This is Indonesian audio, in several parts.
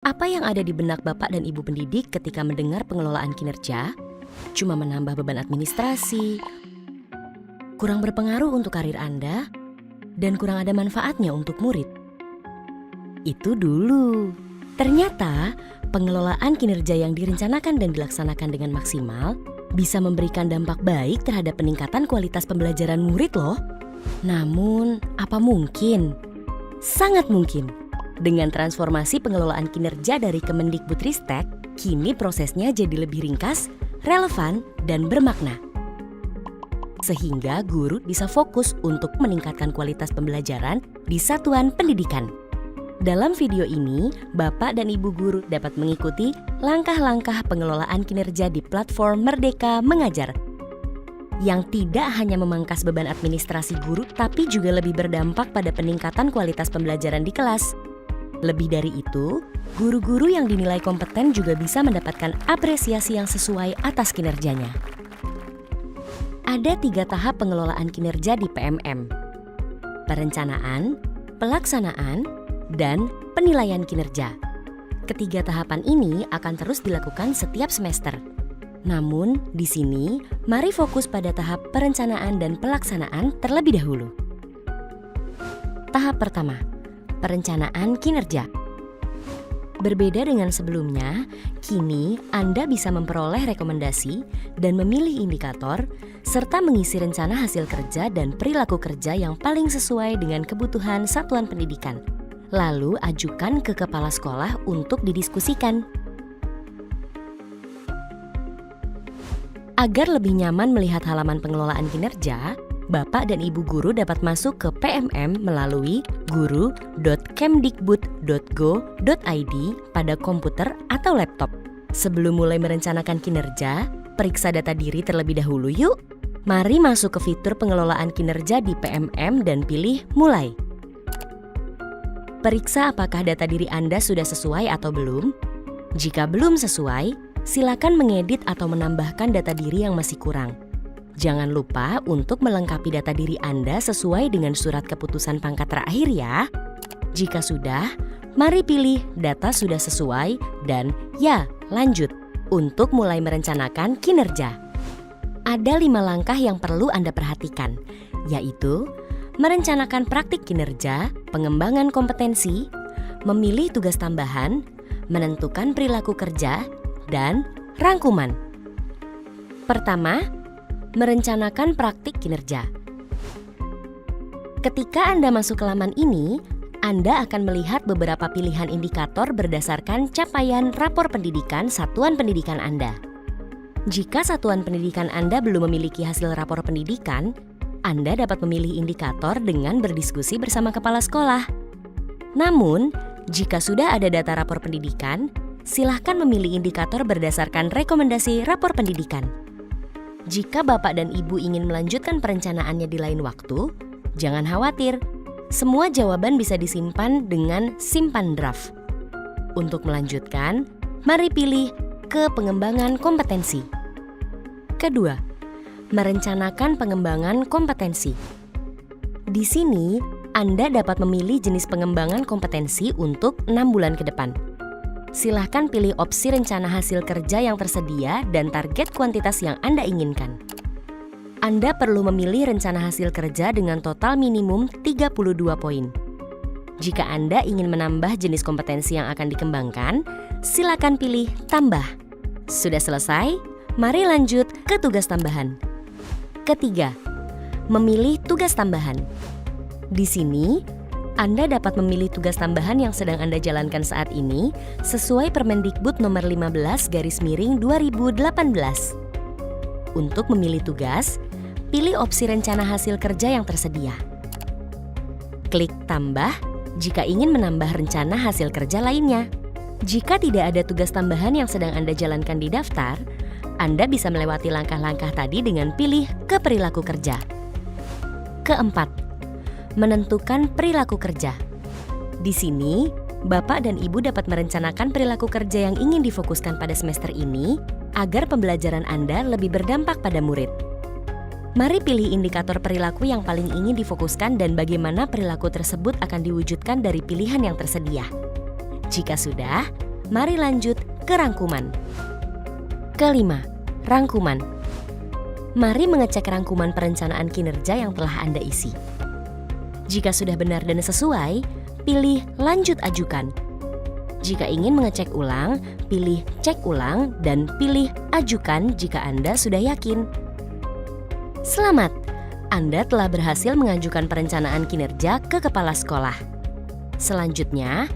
Apa yang ada di benak Bapak dan Ibu pendidik ketika mendengar pengelolaan kinerja? Cuma menambah beban administrasi, kurang berpengaruh untuk karir Anda, dan kurang ada manfaatnya untuk murid. Itu dulu. Ternyata pengelolaan kinerja yang direncanakan dan dilaksanakan dengan maksimal bisa memberikan dampak baik terhadap peningkatan kualitas pembelajaran murid loh. Namun, apa mungkin? Sangat mungkin. Dengan transformasi pengelolaan kinerja dari Kemendikbudristek, kini prosesnya jadi lebih ringkas, relevan, dan bermakna. Sehingga guru bisa fokus untuk meningkatkan kualitas pembelajaran di satuan pendidikan. Dalam video ini, Bapak dan Ibu guru dapat mengikuti langkah-langkah pengelolaan kinerja di platform Merdeka Mengajar, yang tidak hanya memangkas beban administrasi guru, tapi juga lebih berdampak pada peningkatan kualitas pembelajaran di kelas. Lebih dari itu, guru-guru yang dinilai kompeten juga bisa mendapatkan apresiasi yang sesuai atas kinerjanya. Ada 3 tahap pengelolaan kinerja di PMM: perencanaan, pelaksanaan, dan penilaian kinerja. Ketiga tahapan ini akan terus dilakukan setiap semester. Namun, di sini mari fokus pada tahap perencanaan dan pelaksanaan terlebih dahulu. Tahap pertama, perencanaan kinerja. Berbeda dengan sebelumnya, kini Anda bisa memperoleh rekomendasi dan memilih indikator, serta mengisi rencana hasil kerja dan perilaku kerja yang paling sesuai dengan kebutuhan satuan pendidikan. Lalu ajukan ke kepala sekolah untuk didiskusikan. Agar lebih nyaman melihat halaman pengelolaan kinerja, Bapak dan Ibu guru dapat masuk ke PMM melalui guru.kemdikbud.go.id pada komputer atau laptop. Sebelum mulai merencanakan kinerja, periksa data diri terlebih dahulu yuk. Mari masuk ke fitur pengelolaan kinerja di PMM dan pilih Mulai. Periksa apakah data diri Anda sudah sesuai atau belum. Jika belum sesuai, silakan mengedit atau menambahkan data diri yang masih kurang. Jangan lupa untuk melengkapi data diri Anda sesuai dengan surat keputusan pangkat terakhir ya. Jika sudah, mari pilih data sudah sesuai dan ya, lanjut untuk mulai merencanakan kinerja. Ada 5 langkah yang perlu Anda perhatikan, yaitu merencanakan praktik kinerja, pengembangan kompetensi, memilih tugas tambahan, menentukan perilaku kerja, dan rangkuman. Pertama, merencanakan praktik kinerja. Ketika Anda masuk ke laman ini, Anda akan melihat beberapa pilihan indikator berdasarkan capaian rapor pendidikan satuan pendidikan Anda. Jika satuan pendidikan Anda belum memiliki hasil rapor pendidikan, Anda dapat memilih indikator dengan berdiskusi bersama kepala sekolah. Namun, jika sudah ada data rapor pendidikan, silahkan memilih indikator berdasarkan rekomendasi rapor pendidikan. Jika Bapak dan Ibu ingin melanjutkan perencanaannya di lain waktu, jangan khawatir. Semua jawaban bisa disimpan dengan simpan draft. Untuk melanjutkan, mari pilih ke pengembangan kompetensi. Kedua, merencanakan pengembangan kompetensi. Di sini, Anda dapat memilih jenis pengembangan kompetensi untuk 6 bulan ke depan. Silahkan pilih opsi rencana hasil kerja yang tersedia dan target kuantitas yang Anda inginkan. Anda perlu memilih rencana hasil kerja dengan total minimum 32 poin. Jika Anda ingin menambah jenis kompetensi yang akan dikembangkan, silakan pilih tambah. Sudah selesai? Mari lanjut ke tugas tambahan. Ketiga, memilih tugas tambahan. Di sini, Anda dapat memilih tugas tambahan yang sedang Anda jalankan saat ini sesuai Permendikbud nomor 15/2018. Untuk memilih tugas, pilih opsi rencana hasil kerja yang tersedia. Klik tambah jika ingin menambah rencana hasil kerja lainnya. Jika tidak ada tugas tambahan yang sedang Anda jalankan di daftar, Anda bisa melewati langkah-langkah tadi dengan pilih ke perilaku kerja. Keempat, menentukan perilaku kerja. Di sini, Bapak dan Ibu dapat merencanakan perilaku kerja yang ingin difokuskan pada semester ini agar pembelajaran Anda lebih berdampak pada murid. Mari pilih indikator perilaku yang paling ingin difokuskan dan bagaimana perilaku tersebut akan diwujudkan dari pilihan yang tersedia. Jika sudah, mari lanjut ke rangkuman. Kelima, rangkuman. Mari mengecek rangkuman perencanaan kinerja yang telah Anda isi. Jika sudah benar dan sesuai, pilih lanjut ajukan. Jika ingin mengecek ulang, pilih cek ulang dan pilih ajukan jika Anda sudah yakin. Selamat, Anda telah berhasil mengajukan perencanaan kinerja ke kepala sekolah. Selanjutnya,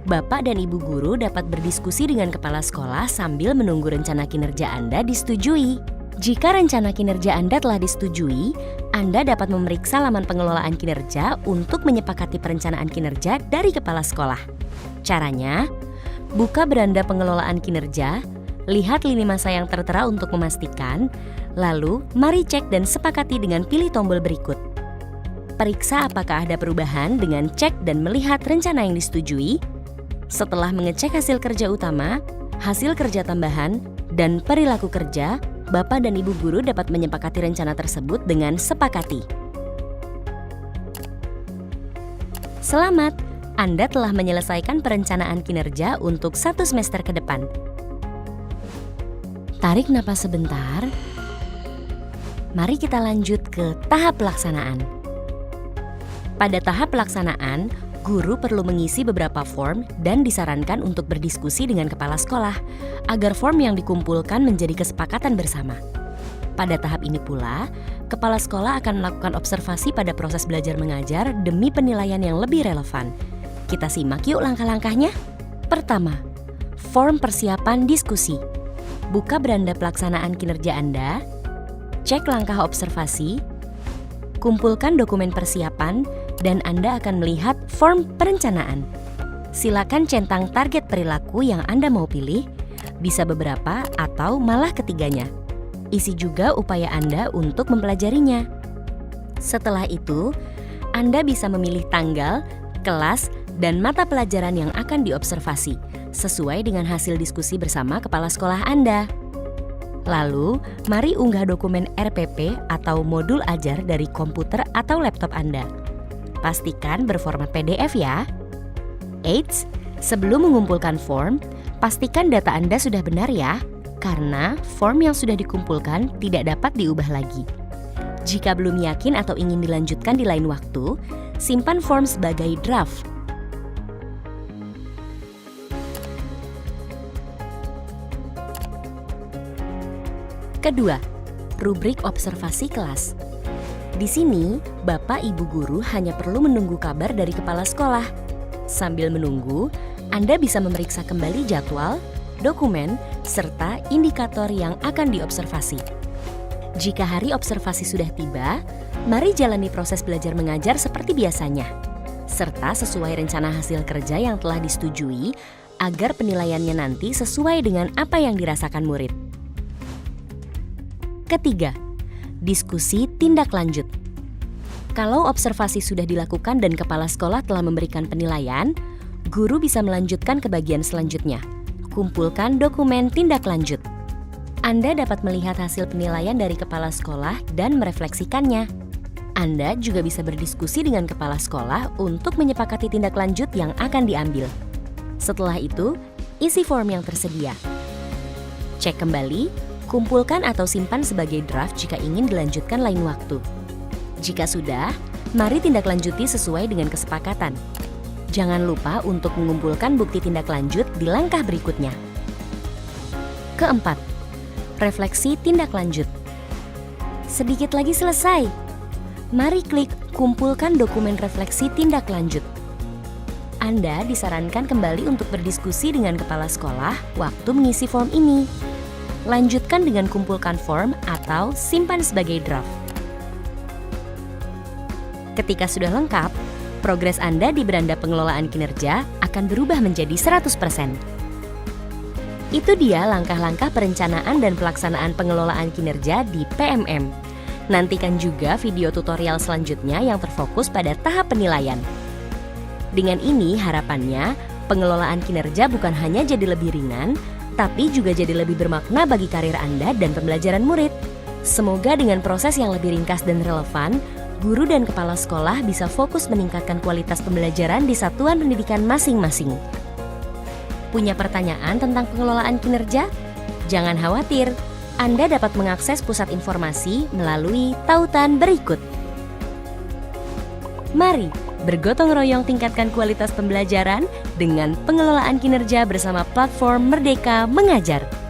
Bapak dan Ibu guru dapat berdiskusi dengan kepala sekolah sambil menunggu rencana kinerja Anda disetujui. Jika rencana kinerja Anda telah disetujui, Anda dapat memeriksa laman pengelolaan kinerja untuk menyepakati perencanaan kinerja dari kepala sekolah. Caranya, buka beranda pengelolaan kinerja, lihat lini masa yang tertera untuk memastikan, lalu mari cek dan sepakati dengan pilih tombol berikut. Periksa apakah ada perubahan dengan cek dan melihat rencana yang disetujui. Setelah mengecek hasil kerja utama, hasil kerja tambahan, dan perilaku kerja, Bapak dan Ibu guru dapat menyepakati rencana tersebut dengan sepakati. Selamat, Anda telah menyelesaikan perencanaan kinerja untuk 1 semester ke depan. Tarik napas sebentar. Mari kita lanjut ke tahap pelaksanaan. Pada tahap pelaksanaan, guru perlu mengisi beberapa form dan disarankan untuk berdiskusi dengan kepala sekolah agar form yang dikumpulkan menjadi kesepakatan bersama. Pada tahap ini pula, kepala sekolah akan melakukan observasi pada proses belajar mengajar demi penilaian yang lebih relevan. Kita simak yuk langkah-langkahnya. Pertama, form persiapan diskusi. Buka beranda pelaksanaan kinerja Anda, cek langkah observasi, kumpulkan dokumen persiapan, dan Anda akan melihat form perencanaan. Silakan centang target perilaku yang Anda mau pilih, bisa beberapa atau malah ketiganya. Isi juga upaya Anda untuk mempelajarinya. Setelah itu, Anda bisa memilih tanggal, kelas, dan mata pelajaran yang akan diobservasi, sesuai dengan hasil diskusi bersama kepala sekolah Anda. Lalu, mari unggah dokumen RPP atau modul ajar dari komputer atau laptop Anda. Pastikan berformat PDF ya. Eits, sebelum mengumpulkan form, pastikan data Anda sudah benar ya, karena form yang sudah dikumpulkan tidak dapat diubah lagi. Jika belum yakin atau ingin dilanjutkan di lain waktu, simpan form sebagai draft. Kedua, rubrik observasi kelas. Di sini, Bapak Ibu guru hanya perlu menunggu kabar dari kepala sekolah. Sambil menunggu, Anda bisa memeriksa kembali jadwal, dokumen, serta indikator yang akan diobservasi. Jika hari observasi sudah tiba, mari jalani proses belajar mengajar seperti biasanya, serta sesuai rencana hasil kerja yang telah disetujui agar penilaiannya nanti sesuai dengan apa yang dirasakan murid. Ketiga, diskusi tindak lanjut. Kalau observasi sudah dilakukan dan kepala sekolah telah memberikan penilaian, guru bisa melanjutkan ke bagian selanjutnya. Kumpulkan dokumen tindak lanjut. Anda dapat melihat hasil penilaian dari kepala sekolah dan merefleksikannya. Anda juga bisa berdiskusi dengan kepala sekolah untuk menyepakati tindak lanjut yang akan diambil. Setelah itu, isi form yang tersedia. Cek kembali, kumpulkan atau simpan sebagai draft jika ingin dilanjutkan lain waktu. Jika sudah, mari tindak lanjuti sesuai dengan kesepakatan. Jangan lupa untuk mengumpulkan bukti tindak lanjut di langkah berikutnya. Keempat, refleksi tindak lanjut. Sedikit lagi selesai. Mari klik kumpulkan dokumen refleksi tindak lanjut. Anda disarankan kembali untuk berdiskusi dengan kepala sekolah waktu mengisi form ini. Lanjutkan dengan kumpulkan form atau simpan sebagai draft. Ketika sudah lengkap, progres Anda di beranda pengelolaan kinerja akan berubah menjadi 100%. Itu dia langkah-langkah perencanaan dan pelaksanaan pengelolaan kinerja di PMM. Nantikan juga video tutorial selanjutnya yang terfokus pada tahap penilaian. Dengan ini harapannya, pengelolaan kinerja bukan hanya jadi lebih ringan, tapi juga jadi lebih bermakna bagi karir Anda dan pembelajaran murid. Semoga dengan proses yang lebih ringkas dan relevan, guru dan kepala sekolah bisa fokus meningkatkan kualitas pembelajaran di satuan pendidikan masing-masing. Punya pertanyaan tentang pengelolaan kinerja? Jangan khawatir, Anda dapat mengakses pusat informasi melalui tautan berikut. Mari bergotong royong tingkatkan kualitas pembelajaran dengan pengelolaan kinerja bersama platform Merdeka Mengajar.